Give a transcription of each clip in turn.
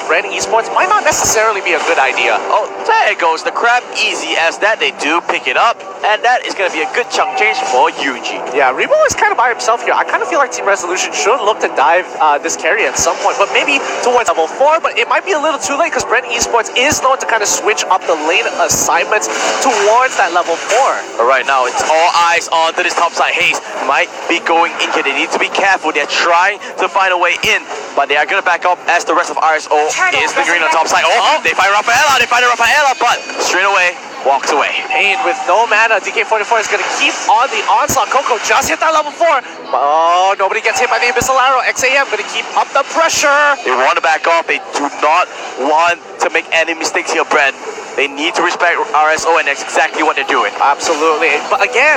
Bren Esports might not necessarily be a good idea. Oh, there it goes. The crab easy as that. They do pick it up, and that is going to be a good chunk change for Yuji. Yeah, Remo is kind of by himself here. I kind of feel like Team Resolution should look to dive this carry at some point, but maybe towards level 4, but it might be a little too late because Bren Esports is known to kind of switch up the lane assignments towards that level 4. But right now, it's all eyes onto this top side. Hayes might be going in here. They need to be careful. They're trying to find a way in, but they are going to back up as the rest of RSO is lingering on top side. Oh, they find Rafaela. They find Rafaela, but straight away, walks away. Pain with no mana. DK44 is going to keep on the onslaught. Coco just hit that level 4. Oh, nobody gets hit by the Abyssal Arrow. XAM going to keep up the pressure. They want to back off. They do not want to make any mistakes here, Bren. They need to respect RSO, and that's exactly what they're doing. Absolutely. But again,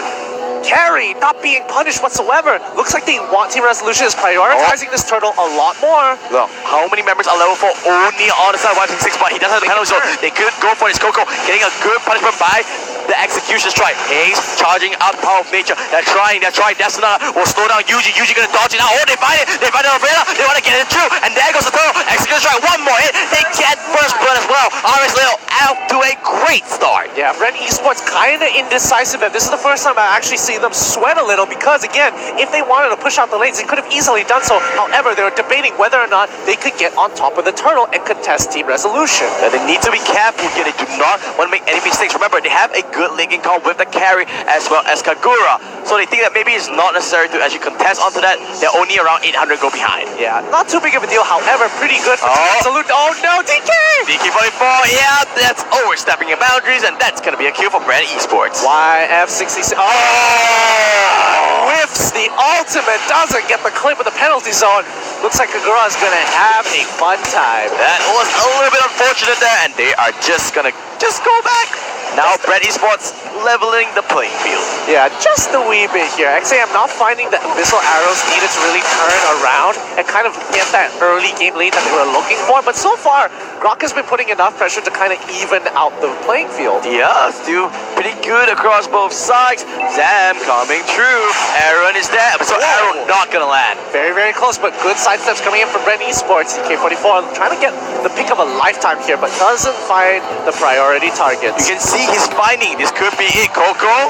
carry not being punished whatsoever. Looks like they want Team Resolution is prioritizing this turtle a lot more. Look, how many members are level 4 only on the side 166, but he doesn't have the penalty zone. They could go for this Coco, getting a good punishment by the execution strike. Hayes charging out the power of nature. They're trying. Destina will slow down Yuji. Yuji gonna dodge it now. Oh, they find it. They find the Rafaela. They want to get it through. And there goes the turtle. Execution strike. One more hit. They get first blood as well. RS Leo out to a great start. Yeah, Bren Esports kind of indecisive. And this is the first time I actually see them sweat a little because, again, if they wanted to push out the lanes, they could have easily done so. However, they were debating whether or not they could get on top of the turtle and contest Team Resolution. Now, they need to be careful here. They do not want to make any mistakes. Remember, they have a good linking call with the carry as well as Kagura. So they think that maybe it's not necessary to actually contest onto that. They're only around 800 go behind. Yeah, not too big of a deal. However, pretty good for Team Resolution. Oh no, DK! DK44, yeah, that's overstepping your boundaries, and that's going to be a kill for Bren Esports. YF66. Oh! Whiffs the ultimate, doesn't get the clip with the penalty zone. Looks like Kagura is going to have a fun time. That was a little bit unfortunate there, and they are just going to go back. Now Bren Esports leveling the playing field. Yeah, just a wee bit here. Actually, I'm not finding that Abyssal Arrows needed to really turn around and kind of get that early game lead that they were looking for. But so far, Grok has been putting enough pressure to kind of even out the playing field. Yeah, still pretty good across both sides. Zam coming through. Aaron is there. So Aaron not going to land. Very, very close, but good side steps coming in from Bren Esports. K44 trying to get the pick of a lifetime here, but doesn't find the priority targets. You can see he's finding. This could be it. Coco?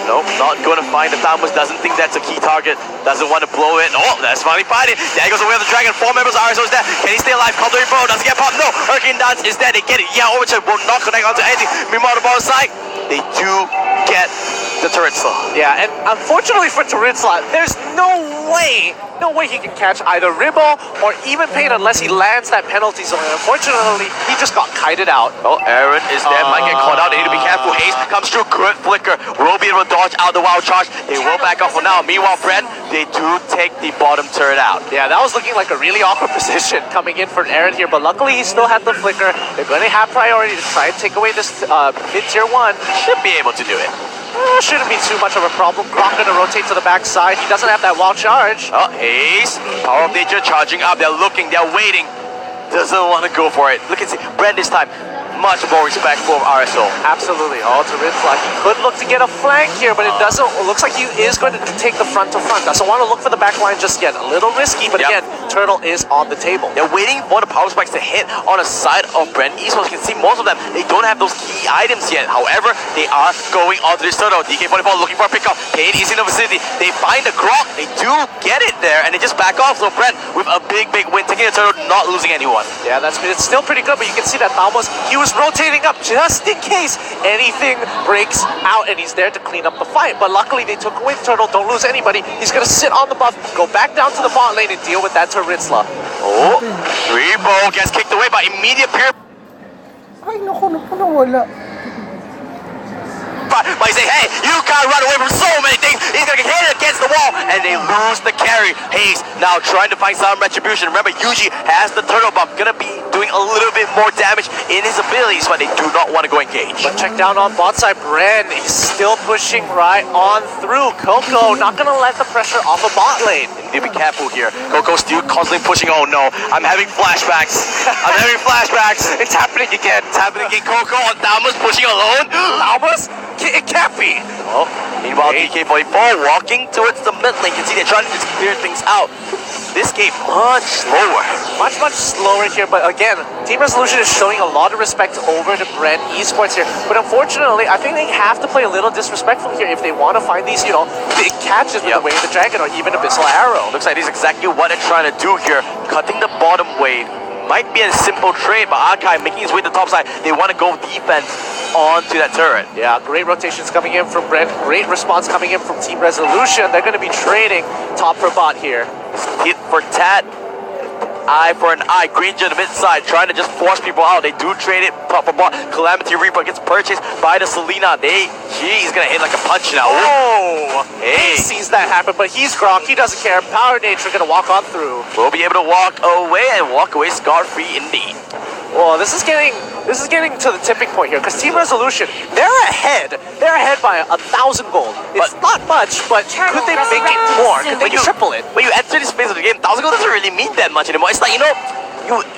Nope, not going to find the Thamus. Doesn't think that's a key target. Doesn't want to blow it. Oh, that's finally finding. There goes away with the dragon. 4 members are RSO is there. Can he stay alive? Cutlery Bow doesn't get popped. No, Hurricane Dance is there. They get it. Yeah, Overture will not connect onto anything. Meanwhile, the bottom side, they do get the turret slot. Yeah, and unfortunately for turret slot, there's no way he can catch either Ribble or even Pain unless he lands that penalty zone. And unfortunately, he just got kited out. Oh, Aaron is there. Might get caught out. They need to be careful. Hayes comes through. Good flicker. Will be able to dodge out the wild charge. They will back off for now. Meanwhile, Bren, they do take the bottom turret out. Yeah, that was looking like a really awkward position coming in for Aaron here, but luckily he still had the flicker. They're going to have priority to try and take away this mid-tier 1. Should be able to do it. Shouldn't be too much of a problem. Grok gonna rotate to the backside. He doesn't have that wild charge. Oh, Hayes. Power of nature charging up. They're looking. They're waiting. Doesn't want to go for it. Look at Bren this time. Much more respectful of RSO. Absolutely. Oh, Tarinfla. He could look to get a flank here, but it doesn't. It looks like he is going to take the front to front. Doesn't want to look for the back line just yet. A little risky, but again, Turtle is on the table. They're waiting for the power spikes to hit on the side of Bren Esports. You can see most of them, they don't have those key items yet. However, they are going onto this Turtle. DK44 looking for a pickup. Kane is in the vicinity. They find the Grok. They do get it there, and they just back off. So Bren with a big win, taking the Turtle, not losing anyone. Yeah, it's still pretty good, but you can see that Thamos, he was rotating up just in case anything breaks out, and he's there to clean up the fight. But luckily, they took away the Turtle. Don't lose anybody. He's going to sit on the buff, go back down to the bot lane, and deal with that Taritzla. Oh, Rebo gets kicked away by immediate pair. Ay, naku, nawala. But he say, hey, you can't run away from so many things. He's going to get hit against the wall, and they lose the carry. Hayes now trying to find some retribution. Remember, Yuji has the turtle buff. Going to be doing a little bit more damage in his abilities, but they do not want to go engage. But check down on bot side, Bren. He's still pushing right on through. Coco not going to let the pressure off a bot lane. Need to be careful here. Coco's still constantly pushing. Oh no, I'm having flashbacks. I'm having flashbacks. It's happening again. It's happening again. Coco on Thamus pushing alone. Thamus? It can't be. Oh, meanwhile, DK44 walking towards the mid lane. You can see they're trying to just clear things out. this game much slower. Much slower here, but again, Team Resolution is showing a lot of respect over to Bren Esports here. But unfortunately, I think they have to play a little disrespectful here if they want to find these, big catches with the Wave of the Dragon or even Abyssal Arrow. Looks like this is exactly what they're trying to do here. Cutting the bottom wave might be a simple trade, but Archive making his way to the top side. They want to go defense onto that turret. Yeah, great rotations coming in from Bren. Great response coming in from Team Resolution. They're going to be trading top for bot here. Hit for tat. Eye for an eye. Granger on the mid side trying to just force people out. They do trade it top for bot. Calamity Reaper gets purchased by the Selena. He's gonna hit like a punch now. Oh! Hey. He sees that happen, but he's Gronk. He doesn't care. Power Nature gonna walk on through. We'll be able to walk away scar-free indeed. Well, this is getting to the tipping point here because Team Resolution, they're ahead. They're ahead by 1,000 gold. It's not much, but could they make it more? Could they triple it? When you enter this phase of the game, 1,000 gold doesn't really mean that much anymore. It's like,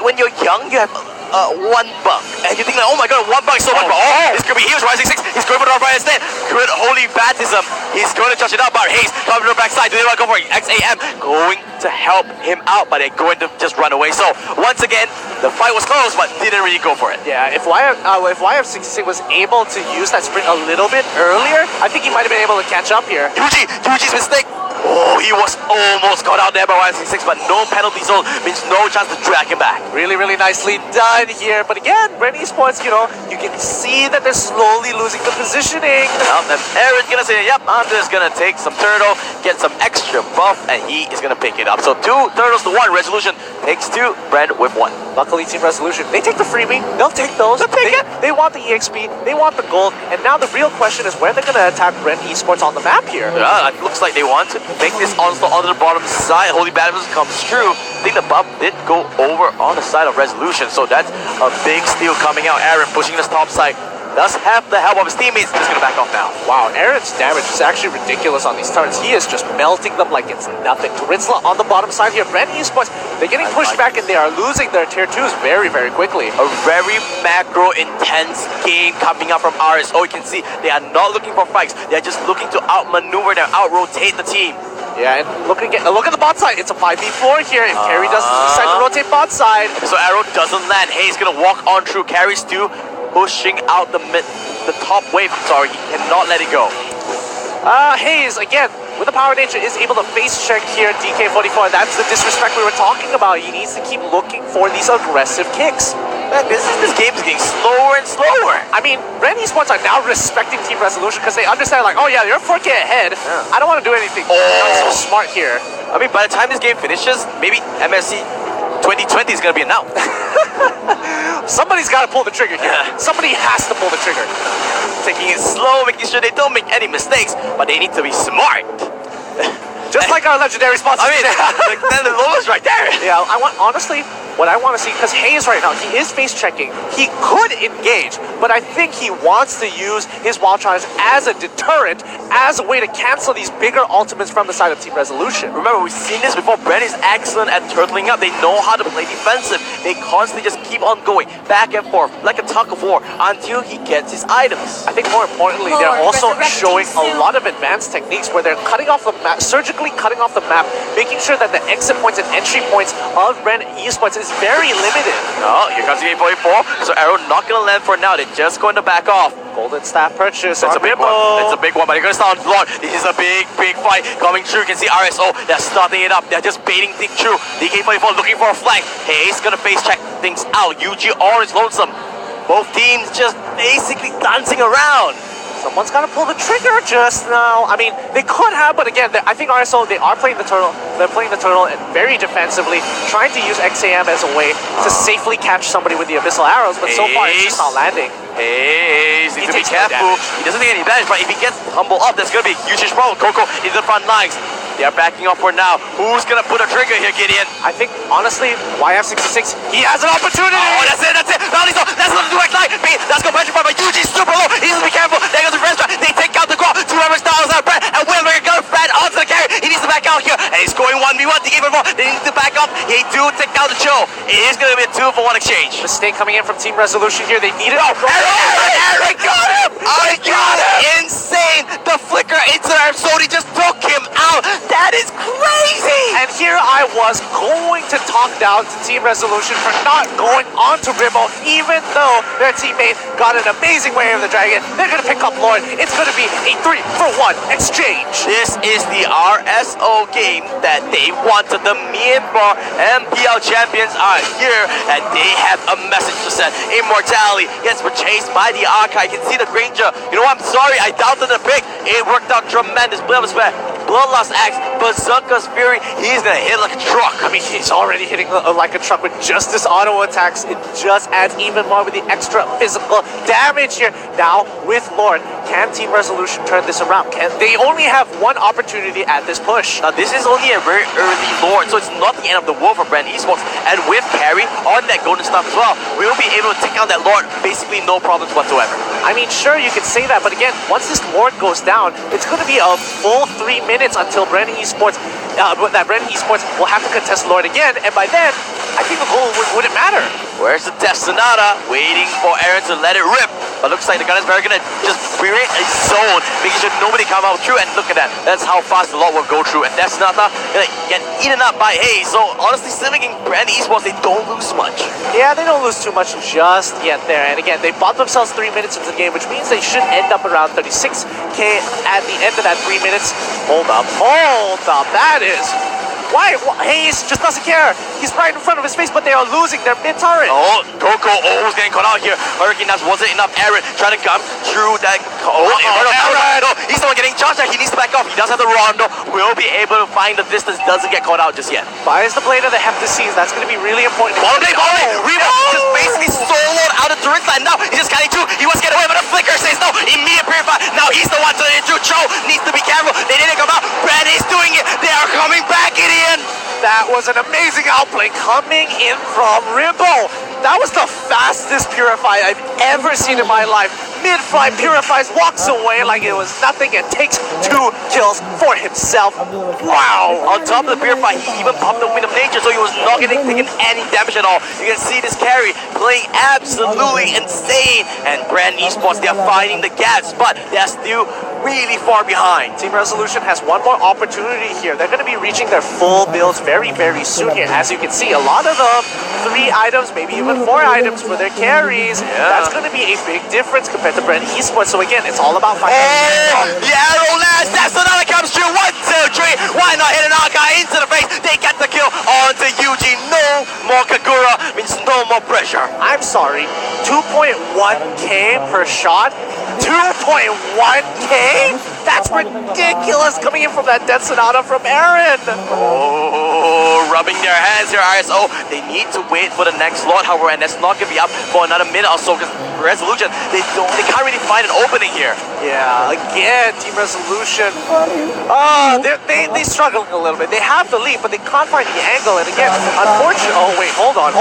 when you're young, you have $1, and you think like, oh my god, $1 is so much. Oh, it's gonna be huge. Rising 6, he's going for the right instead. Good holy baptism. He's going to touch it out, but Hayes coming to the backside. Do they want to go for it? XAM going to help him out, but they're going to just run away. So once again, the fight was close, but didn't really go for it. Yeah, if YF66 was able to use that sprint a little bit earlier, I think he might have been able to catch up here. Yuji's mistake. Oh, he was almost caught out there by YF66, but no penalty zone means no chance to drag him back. Really, really nicely done here. But again, Bren Esports, you can see that they're slowly losing the positioning. Well, then Aaron's gonna say, yep, I'm just gonna take some turtle, get some extra buff, and he is gonna pick it up. So 2 turtles to 1. Resolution takes 2, Bren with 1. Luckily, Team Resolution, they take the freebie. They'll take those. They want the EXP. They want the gold. And now the real question is where they're gonna attack Bren Esports on the map here. Yeah, it looks like they want to make this onslaught onto the bottom side. Holy Baptism comes true. I think the buff did go over on the side of Resolution, so that's a big steal coming out. Aaron pushing this top side. Does have the help of his teammates. Just gonna back off now. Wow, Aaron's damage is actually ridiculous on these turrets. He is just melting them like it's nothing. Ritzla on the bottom side here. Bren Esports, they're getting pushed back and they are losing their tier 2s very, very quickly. A very macro intense game coming up from RSO. You can see they are not looking for fights. They are just looking to outmaneuver them, out-rotate the team. Yeah, and look at the bot side. It's a 5v4 here. If Carry doesn't decide to rotate bot side. So Arrow doesn't land. Hayes gonna walk on through. Carries too, pushing out the top wave. Sorry, he cannot let it go. Hayes, again, with the Power Nature, is able to face check here DK44. That's the disrespect we were talking about. He needs to keep looking for these aggressive kicks. Man, this game is getting slower and slower. I mean, Bren Esports are now respecting Team Resolution because they understand, like, oh yeah, you're 4K ahead. Yeah. I don't want to do anything. Not so smart here. I mean, by the time this game finishes, maybe MSC 2020 is going to be announced. Somebody's got to pull the trigger here. Yeah. Somebody has to pull the trigger. Taking it slow, making sure they don't make any mistakes, but they need to be smart. Just like our legendary sponsor. I mean, the logo's right there. Yeah, honestly, what I want to see, because Hayes right now, he is face checking. He could engage, but I think he wants to use his wild charge as a deterrent, as a way to cancel these bigger ultimates from the side of Team Resolution. Remember, we've seen this before. Bren is excellent at turtling up. They know how to play defensive. They constantly just keep on going back and forth like a tug of war until he gets his items. I think more importantly, they're also showing a lot of advanced techniques where they're cutting off the map, surgically cutting off the map, making sure that the exit points and entry points of Bren Esports is very limited. Oh, here comes the 844. So Arrow not going to land for now. They're just going to back off. Golden staff purchase. That's a big one. It's a big one, but they're going to start on Lord. This is a big fight coming through. You can see RSO. They're starting it up. They're just baiting things through. DK44 looking for a flank. Hayes going to face check things out. UG all is lonesome. Both teams just basically dancing around. Someone's got to pull the trigger just now. I mean, they could have, but again, I think RSO, they are playing the turtle. They're playing the turtle and very defensively, trying to use XAM as a way to safely catch somebody with the Abyssal Arrows, but so far it's just not landing. Hayes needs to be careful. He doesn't take any damage, but if he gets humbled up, that's going to be a huge problem. Coco into the front lines. They are backing up for now. Who's going to put a trigger here, Gideon? I think, honestly, YF66, he has an opportunity! Oh, that's it! That's not the direct line! That's going to pressure by UG, super low! He needs to be careful! There goes the restaurant! They take out the claw! 2 members down outside Brett, and Wilmer goes Brett onto the carry! He needs to back out here, and he's going 1v1 to give him more! They need to back up! He do take out the chill! It is going to be a 2-for-1 exchange! Mistake coming in from Team Resolution here, they need it! Oh, Aaron got him! I got him! Insane! The flicker into our Sony just took him out! That is crazy! crazy! And here I was going to talk down to Team Resolution for not going on to Ribbo, even though their teammate got an amazing way of the dragon. They're going to pick up Lord. It's going to be a 3-for-1 exchange. This is the RSO game that they wanted. The Myanmar MPL champions are here, and they have a message to send. Immortality gets purchased by the Archive. You can see the Granger. You know what? I'm sorry, I doubted the pick. It worked out tremendous. Bloodlust Axe, Berserker's Fury, he's gonna hit like a truck. I mean, he's already hitting like a truck with just this auto attacks. It just adds even more with the extra physical damage here. Now, with Lord, can Team Resolution turn this around? They only have one opportunity at this push. Now, this is only a very early Lord, so it's not the end of the world for Bren Esports. And with Parry on that golden stuff as well, we'll be able to take out that Lord basically no problems whatsoever. I mean, sure, you can say that, but again, once this Lord goes down, it's going to be a full 3 minutes until Bren Esports will have to contest Lord again, and by then, I think the goal wouldn't matter. Where's the Death Sonata? Waiting for Aaron to let it rip. But looks like the gun is very gonna just create a zone, making sure nobody come out through. And look at that. That's how fast the Lord will go through. And Death Sonata gonna get eaten up by Haze. So honestly, Civic and Bren Esports, they don't lose much. Yeah, they don't lose too much just yet there. And again, they bought themselves 3 minutes into the game, which means they should end up around 36k at the end of that 3 minutes. Hold up. That is... Why? Hayes just doesn't care. He's right in front of his face, but they are losing their mid-turret. Oh, Coco almost getting caught out here. Hurricane Knives wasn't enough. Aaron trying to come through that. Aaron! No, he's the one getting charged. He needs to back off. He does have the Rondo. Will be able to find the distance. Doesn't get caught out just yet. Fires the blade of the Heptaseas. That's going to be really important. Rebo just basically soloed out of turret side. Now he's just cutting through. He wants to get away, but the flicker says no. Immediate purify. Now he's the one to the Cho needs to be careful. They didn't come out. Brad is doing it. They are coming back in. That was an amazing outplay coming in from Ribbo. That was the fastest Purify I've ever seen in my life. Mid-flight purifies, walks away like it was nothing, and takes 2 kills for himself. Wow! On top of the Purify, he even popped the Wind of Nature, so he was not getting taken any damage at all. You can see this carry playing absolutely insane. And Bren Esports, they are finding the gaps, but they're still really far behind. Team Resolution has one more opportunity here. They're going to be reaching their full builds very, very soon here. As you can see, a lot of them, 3 items, maybe even 4 items for their carries. Yeah. That's going to be a big difference compared to Bren Esports. So again, it's all about finding. The arrow lands. That's another comes through. 1, 2, 3. Why not hit an Archive into the face? They get the kill onto Yuji. No more Kagura means no more pressure. I'm sorry, 2.1k per shot? 2.1k? That's ridiculous coming in from that Death Sonata from Aaron. Oh, rubbing their hands here, RSO. They need to wait for the next slot, however, and that's not going to be up for another minute or so because Resolution, they can't really find an opening here. Yeah, again, Team Resolution. They struggling a little bit. They have the lead, but they can't find the angle. And again, unfortunately, oh wait, hold on.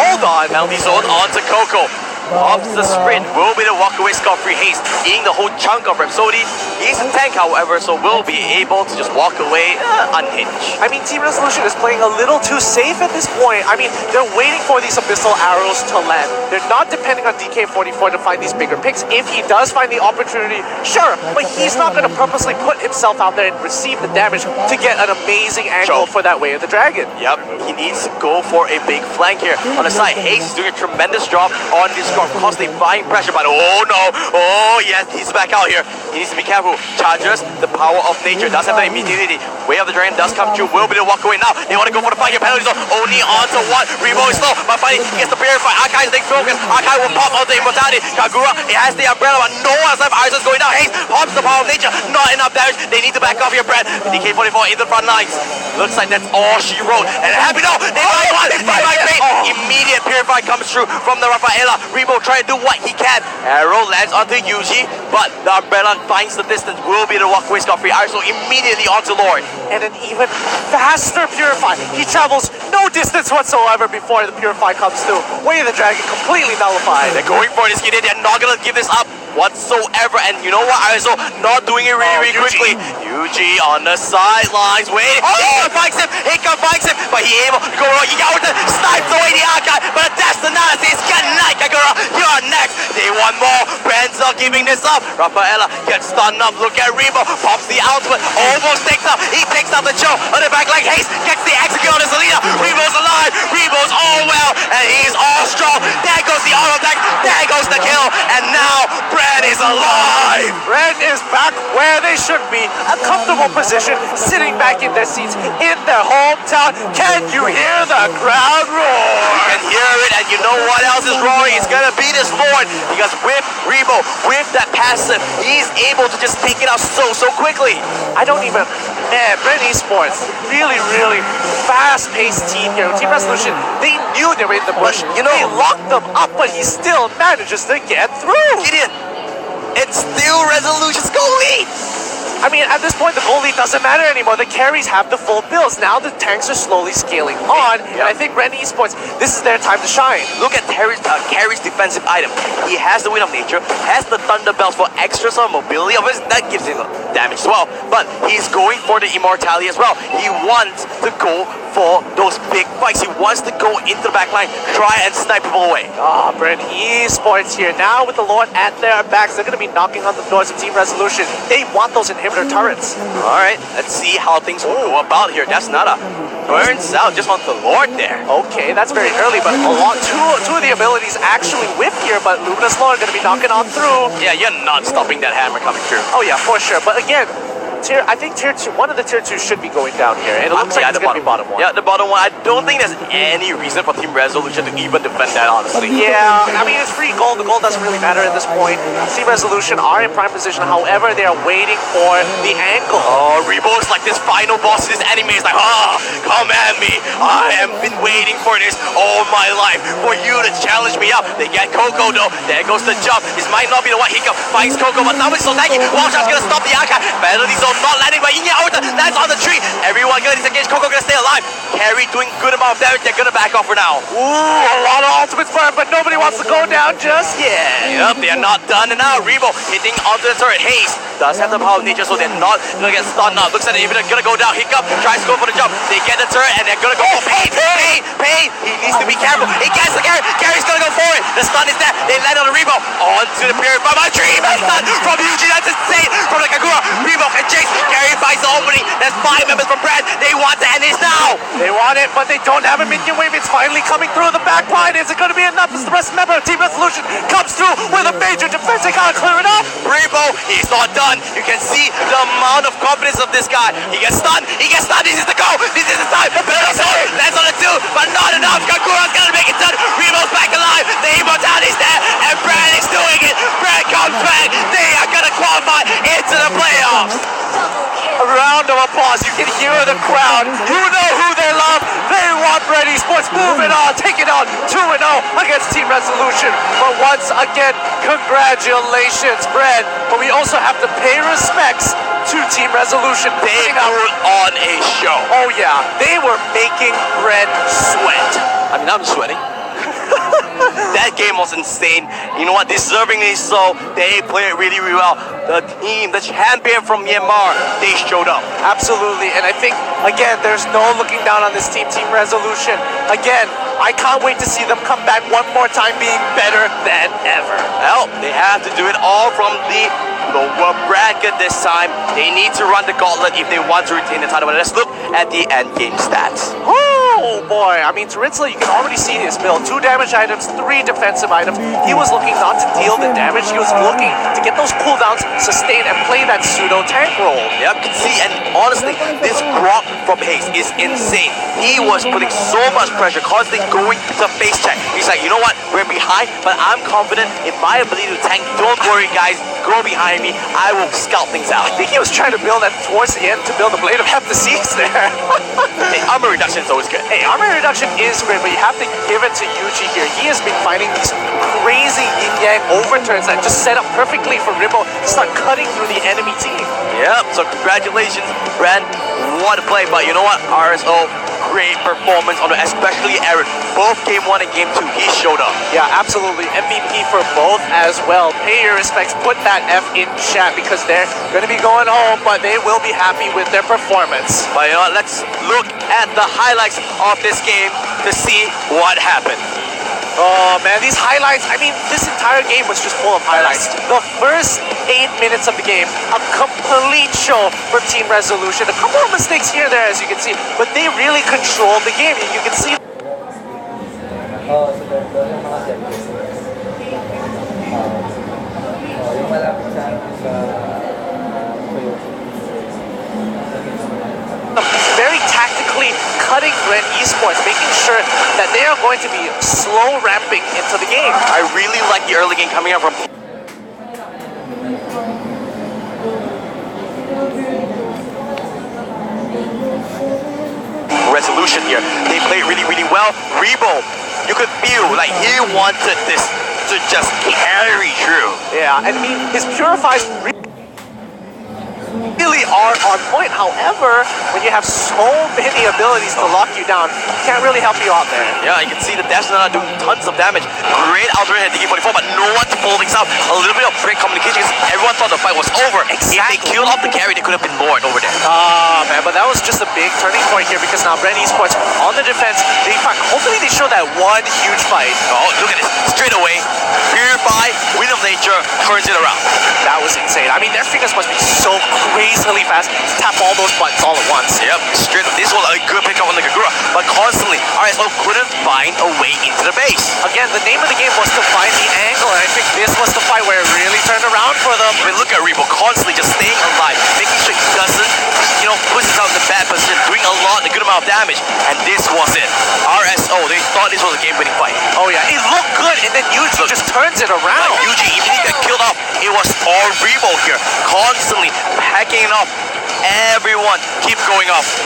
Penalty zone onto Coco. Off the sprint, will be the walkaway scot-free. Haste eating the whole chunk of Rhapsody. He's a tank, however, so will be able to just walk away unhinged. I mean, Team Resolution is playing a little too safe at this point. I mean, they're waiting for these abyssal arrows to land. They're not depending on DK44 to find these bigger picks. If he does find the opportunity, sure, but he's not going to purposely put himself out there and receive the damage to get an amazing angle for that Way of the Dragon. Yep, he needs to go for a big flank here. On the side, Haste is doing a tremendous job on this score, constantly buying pressure, but oh no, oh yes, he's back out here. He needs to be careful. Charges the power of nature, does have the immunity. Way of the Dragon does come through, will be able to walk away now. They want to go for the fight here, penalty zone, only onto 1. Rebo is slow, but finally he gets the Purify. Archive is taking focus. Archive will pop onto Immortality. Kagura, he has the umbrella, but no one's left. Iris is going down. Haste pops the power of nature, not enough damage. They need to back off here, Brad. DK44 in the front lines. Looks like that's all she wrote. And happy no, they find one. They find immediate Purify comes through from the Rafaela. Rebo trying to do what he can. Arrow lands onto Yuji, but the umbrella finds the distance. Will be the walkway scot-free. Arso immediately onto Lord. And an even faster Purify. He travels no distance whatsoever before the Purify comes through. Way of the Dragon completely nullified. They're going for this kid. They're not gonna give this up whatsoever. And you know what, Arso not doing it really quickly. Yuji on the sidelines waiting. He confinds him, but he able to go wrong. He got with the snipes away the Archive, but a Death Sonata says, good night, Kagura. You are What next? They want more. Bren's not giving this up. Rafaela gets stunned up. Look at Rebo. Pops the ultimate. Almost takes up. He takes out the Joe on the back like Haste. Gets the execute on the Selena. Rebo's alive. Rebo's all well. And he's all strong. There goes the auto attack. There goes the kill. And now Bren is alive. Bren is back where they should be. A comfortable position, sitting back in their seats in their hometown. Can you hear the crowd roar? You can hear it, and you know what else is roaring? It's gonna be this Lord, because with Rebo, with that passive, he's able to just take it out so quickly. I don't even... Man, Bren Esports, really fast-paced team here. Team Resolution, they knew they were in the bush. You know, they locked them up, but he still manages to get through. Gideon, it's still Resolution's goal lead. I mean, at this point, the goal lead doesn't matter anymore. The carries have the full bills. Now the tanks are slowly scaling on, and I think Bren Esports, this is their time to shine. Look at Carry's defensive item. He has the Wind of Nature, has the Thunder Bells for extra some mobility. Obviously, that gives him damage as well, but he's going for the Immortality as well. He wants to go for those big fights. He wants to go into the back line, try and snipe people away. Bren Esports here. Now with the Lord at their backs, they're going to be knocking on the doors of Team Resolution. They want those inhibitor turrets. Alright, let's see how things will go about here. That's not a burns out, just wants the Lord there. Okay, that's very early, but two of the abilities actually whip here, but Luminous Lord going to be knocking on through. Yeah, you're not stopping that hammer coming through. Oh yeah, for sure. But again, I think tier 2, one of the tier 2 should be going down here, and it looks like it's going to be bottom 1. Yeah, the bottom 1. I don't think there's any reason for Team Resolution to even defend that, honestly. Yeah, I mean, it's free gold. The gold doesn't really matter at this point. Team Resolution are in prime position. However, they are waiting for the angle. Oh, Rebo's like this final boss of this anime is like, come at me. I have been waiting for this all my life, for you to challenge me up. They get Coco though. There goes the jump. This might not be the one. Hiccup finds Coco, but now it's so laggy. Wallshot's gonna stop the archive. Penalty zone not landing, but Inya Orta lands on the tree. Everyone gonna disengage. Coco gonna stay alive. Carry doing good amount of damage. They're gonna back off for now. Ooh, a lot of ultimates for him, but nobody wants to go down just yet. Yep, they're not done. And now Rebo hitting onto the turret. Haste does have the power of nature, so they're not gonna get stunned now. Looks like they're even gonna go down. Hiccup tries to go for the jump. They get the turret and they're gonna go for Pain. He needs to be careful. He gets the carry. Carry's gonna go for it. The stun is there. They land on the Rebo. Onto the period from a dream. Stun from Yuji. That's insane. From the Kagura. Rebo and Chase. Carry finds the opening. There's 5 members from Brad. They want to end this now. They want it, but they don't have a minion wave. It's finally coming through the back line. Is it going to be enough? As the rest member of Team Resolution comes through with a major defense. They gotta clear it up. Rebo, he's not done. You can see the amount of confidence of this guy. He gets stunned. This is the go. This is the time. Lands on the 2, but not enough. Kagura's gonna make it done. Rebo's back alive. The immortality's there, and Brad is doing it. Brad comes back. They are gonna qualify into the playoffs. A round of applause. You can hear the crowd. You know who they love. They want Bren Esports moving on, taking on 2-0 against Team Resolution. But once again, congratulations, Bren. But we also have to pay respects to Team Resolution. They put on a show. Oh yeah, they were making Bren sweat. I mean, I'm sweating. That game was insane. You know what? Deservingly so. They played really well. The team, the champion from Myanmar, they showed up. Absolutely. And I think, again, there's no looking down on this team, Team Resolution. Again, I can't wait to see them come back one more time being better than ever. Well, they have to do it all from the lower bracket this time. They need to run the gauntlet if they want to retain the title. But let's look at the end game stats. Oh boy, I mean, Taritzla, you can already see his build. 2 damage items, 3 defensive items. He was looking not to deal the damage, he was looking to get those cooldowns, sustain, and play that pseudo tank role. Yep, you can see, and honestly, this Grok from Haze is insane. He was putting so much pressure, constantly going to face check. He's like, you know what, we're behind, but I'm confident in my ability to tank. Don't worry, guys, go behind me. I will scout things out. I think he was trying to build that towards the end to build the Blade of Heptaseeds there. Hey, armor reduction is always good. Hey, armor reduction is great, but you have to give it to Yuji here. He has been finding these crazy yin-yang overturns that just set up perfectly for Ribbo to start cutting through the enemy team. Yep, so congratulations, Bren. What a play, but you know what? RSO, great performance on it, especially Aaron. Both game 1 and game 2, he showed up. Yeah, absolutely. MVP for both as well. Pay your respects. Put that F in chat because they're going to be going home, but they will be happy with their performance. But you know what? Let's look at the highlights of this game to see what happened. Oh man, these highlights, I mean, this entire game was just full of highlights. The first 8 minutes of the game, a complete show from Team Resolution. A couple of mistakes here and there, as you can see, but they really controlled the game. You can see yung malapit sa very tactically cutting Bren Esports, making sure that they are going to be slow ramping into the game. I really like the early game coming out from Resolution here. They played really, really well. Rebo, you could feel like he wanted this to just carry through. Yeah, I mean, his purifies really are on point. However, when you have so many abilities to lock you down, can't really help you out there. Yeah, you can see the Dashnana doing tons of damage. Great alternate at DK44, but no one's pulling out. A little bit of great communication because everyone thought the fight was over. Exactly. If they killed off the carry, they could have been Lord over there. Ah, man, but that was just a big turning point here because now Bren Esports on the defense, hopefully they show that one huge fight. Oh, look at this. Straight away, Purify, Wind of Nature, turns it around. That was insane. I mean, their fingers must be so crazily fast to tap all those buttons all at once. Yep, straight. This was a good pickup on the Kagura, but constantly, RSO couldn't find a way into the base. Again, the name of the game was to find the angle, and I think this was the fight where it really turned around for them. I mean, look at Rebo constantly just staying alive, making sure he doesn't, push himself in the bad position, doing a good amount of damage, and this was it. RSO, they thought this was a game-winning fight. Oh yeah, it looked good, and then Yuji just turns it around. Yuji, even if he got killed off, it was all Rebo here, constantly packing it up. Everyone keep going up.